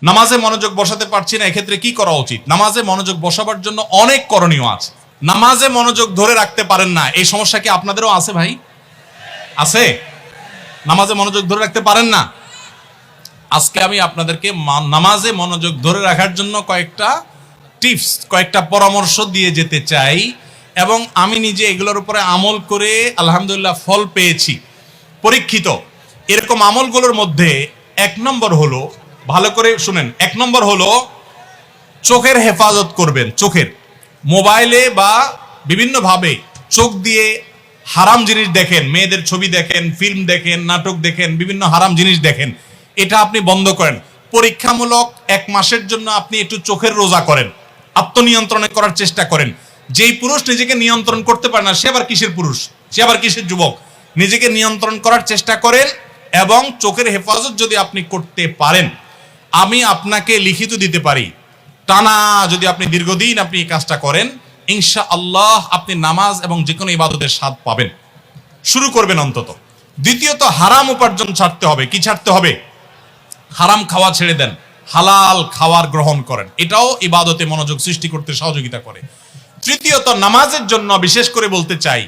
নামাজে মনোযোগ বসাতে পারছি না, এক্ষেত্রে কি করা উচিত? নামাজে মনোযোগ বসাবার জন্য অনেক করণীয় আছে। নামাজে মনোযোগ ধরে রাখতে পারেন না, এই সমস্যা কি আপনাদেরও আছে ভাই? আছে? নামাজে মনোযোগ ধরে রাখতে পারেন না? আজকে আমি আপনাদেরকে নামাজে মনোযোগ ধরে রাখার জন্য কয়েকটা টিপস, কয়েকটা পরামর্শ দিয়ে যেতে চাই, এবং আমি নিজে এগুলোর উপরে আমল করে আলহামদুলিল্লাহ ফল পেয়েছি, পরীক্ষিত। এরকম আমলগুলোর মধ্যে 1 নম্বর হলো, ভালো করে শুনেন, 1 নম্বর হলো চোখের হেফাজত করবেন। চোখের, মোবাইলে বা বিভিন্নভাবে চোখ দিয়ে হারাম জিনিস দেখেন, মেয়েদের ছবি দেখেন, ফিল্ম দেখেন, নাটক দেখেন, বিভিন্ন হারাম জিনিস দেখেন, এটা আপনি বন্ধ করেন। পরীক্ষামূলক 1 মাসের জন্য আপনি একটু চোখের রোজা করেন, আত্মনিয়ন্ত্রণে করার চেষ্টা করেন। যেই পুরুষ নিজেকে নিয়ন্ত্রণ করতে পারে না, সে আবার কিসের পুরুষ, সে আবার কিসের যুবক? নিজেকে নিয়ন্ত্রণ করার চেষ্টা করেন, এবং চোখের হেফাজত যদি আপনি করতে পারেন, আমি আপনাকে লিখিত দিতে পারি, টানা যদি আপনি দীর্ঘদিন আপনি এই কাজটা করেন, ইনশাআল্লাহ আপনি নামাজ এবং যে কোনো ইবাদতের স্বাদ পাবেন। শুরু করবেন অন্তত। দ্বিতীয়ত, হারাম উপার্জন ছাড়তে হবে। কি ছাড়তে হবে? হারাম খাওয়া ছেড়ে দেন, হালাল খাবার গ্রহণ করেন, এটাও ইবাদতে মনোযোগ সৃষ্টি করতে সহযোগিতা করে। তৃতীয়ত, নামাজের জন্য বিশেষ করে বলতে চাই,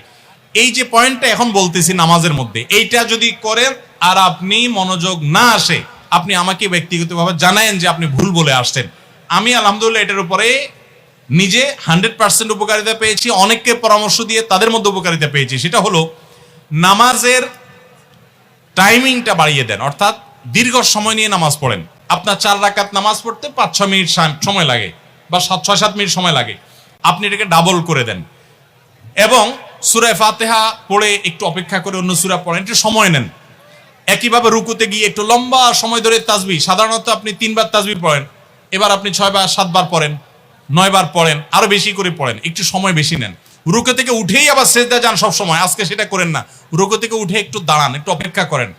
এই যে পয়েন্টটা এখন বলতেছি নামাজের মধ্যে, এইটা যদি করেন আর আপনি মনোযোগ না আসে, আপনি আমাকে ব্যক্তিগতভাবে জানায়েন যে আপনি ভুল বলে আসছেন। আমি আলহামদুলিল্লাহ এটার উপরে নিজে 100% উপকারিতা পেয়েছি, অনেককে পরামর্শ দিয়ে তাদের মধ্যে উপকারিতা পেয়েছি। সেটা হলো, নামাজের টাইমিংটা বাড়িয়ে দেন, অর্থাৎ দীর্ঘ সময় নিয়ে নামাজ পড়েন। আপনার 4 রাকাত নামাজ পড়তে 5-6 মিনিট সময় লাগে, বা 6-7 মিনিট সময় লাগে, আপনি এটাকে ডাবল করে দেন, এবং সূরা ফাতিহা পড়ে একটু অপেক্ষা করে অন্য সূরা পড়েন, একটু সময় নেন। একইভাবে রুকুতে গিয়ে একটু লম্বা সময় ধরে তাসবিহ, সাধারণত আপনি 3 বার তাসবিহ পড়েন, এবার আপনি 6 বার 7 বার পড়েন, 9 বার পড়েন, আরো বেশি করে পড়েন, একটু সময় বেশি নেন। রুকু থেকে উঠেই আবার সিজদা যান সব সময়, আজকে সেটা করেন না। রুকু থেকে উঠে একটু দাঁড়ান, একটু অপেক্ষা করেন,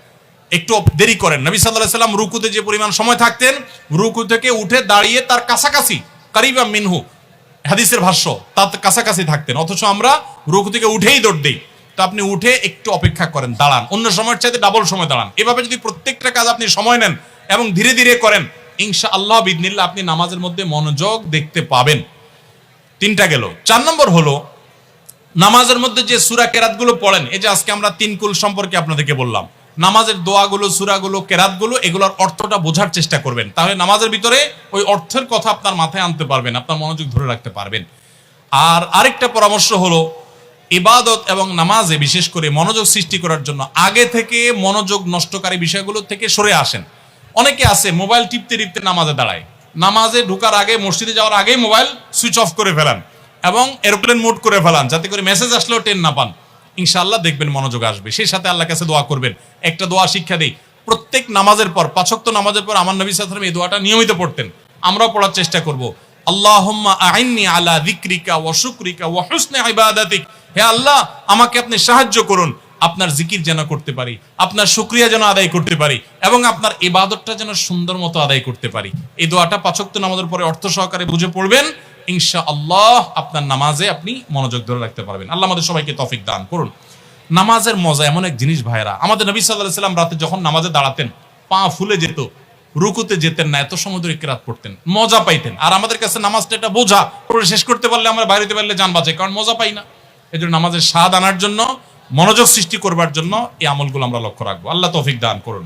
একটু দেরি করেন। নবী সাল্লাল্লাহু আলাইহি সাল্লাম রুকুতে যে পরিমাণ সময় থাকতেন, রুকু থেকে উঠে দাঁড়িয়ে তার কাছাকাছি, কারিবা মিনহু হাদিসের ভাষ্য, তার কাছাকাছি থাকতেন, অথচ আমরা রুকু থেকে উঠেই দৌড় দিই। তো আপনি উঠে একটু অপেক্ষা করেন, দাঁড়ান, অন্য সময়ের চাইতে ডাবল সময় দাঁড়ান। এভাবে যদি প্রত্যেকটা কাজ আপনি সময় নেন এবং ধীরে ধীরে করেন, ইনশাআল্লাহ বিইذনিল্লাহ আপনি নামাজের মধ্যে মনোযোগ দেখতে পাবেন। 3টা গেল। 4 নম্বর হলো, নামাজের মধ্যে যে সূরা কেরাতগুলো পড়েন, এই যে আজকে আমরা 3 কুল সম্পর্কে আপনাদেরকে বললাম, নামাজের দোয়াগুলো, সূরাগুলো, কেরাতগুলো, এগুলোর অর্থটা বোঝার চেষ্টা করবেন। তাহলে নামাজের ভিতরে ওই অর্থের কথা আপনার মাথায় আনতে পারবেন, আপনার মনোযোগ ধরে রাখতে পারবেন। আর আরেকটা পরামর্শ হলো, ইবাদত এবং নামাজে বিশেষ করে মনোযোগ সৃষ্টি করার জন্য আগে থেকে মনোযোগ নষ্টকারী বিষয়গুলো থেকে সরে আসেন। অনেকে আছে মোবাইল টিপতে টিপতে নামাজে দাঁড়ায়, নামাজে ঢোকার আগে, মসজিদে যাওয়ার আগেই মোবাইল সুইচ অফ করে ফেলান এবং এরোপ্লেন মোড করে ফেলান, যাতে করে মেসেজ আসলেও টের না পান। ইনশাআল্লাহ দেখবেন মনোযোগ আসবে। সেই সাথে আল্লাহর কাছে দোয়া করবেন। একটা দোয়া শিক্ষা দেই, প্রত্যেক নামাজের পর, 5 ওয়াক্ত নামাজের পর আমার নবী সাল্লাল্লাহু আলাইহি ওয়াসাল্লাম এই দোয়াটা নিয়মিত পড়তেন, আমরাও পড়ার চেষ্টা করব। আল্লাহুম্মা আইন্নি আলা যিকরিকা ওয়া শুকরিকা ওয়া হুসনি ইবাদাতিক, হে আল্লাহ আমাকে আপনি সাহায্য করুন, আপনার জিকির যেন করতে পারি, আপনার শুকরিয়া যেন আদায় করতে পারি, এবং আপনার ইবাদতটা যেন সুন্দর মতো আদায় করতে পারি। এই দোয়াটা 5 ওয়াক্ত নামাজের পরে অর্থ সহকারে বুঝে পড়বেন, ইনশাআল্লাহ আপনার নামাজে আপনি মনোযোগ ধরে রাখতে পারবেন। আল্লাহ আমাদের সবাইকে তৌফিক দান করুন। নামাজের মজা এমন এক জিনিস ভাইরা, আমাদের নবী সাল্লাল্লাহু আলাইহি ওয়াসাল্লাম রাতে যখন নামাজে দাঁড়াতেন, পা ফুলে যেত, রুকুতে যেতেন না, এত সময় ধরে কিরাত পড়তেন, মজা পাইতেন। আর আমাদের কাছে নামাজটা এটা বোঝা, পড়ে শেষ করতে পারলে আমরা বাইরেতে পারলে জান বাঁচে, কারণ মজা পাই না। এই জন্য নামাজের স্বাদ আনার জন্য, মনোযোগ সৃষ্টি করবার জন্য এই আমলগুলো আমরা লক্ষ্য রাখবো। আল্লাহ তৌফিক দান করুন।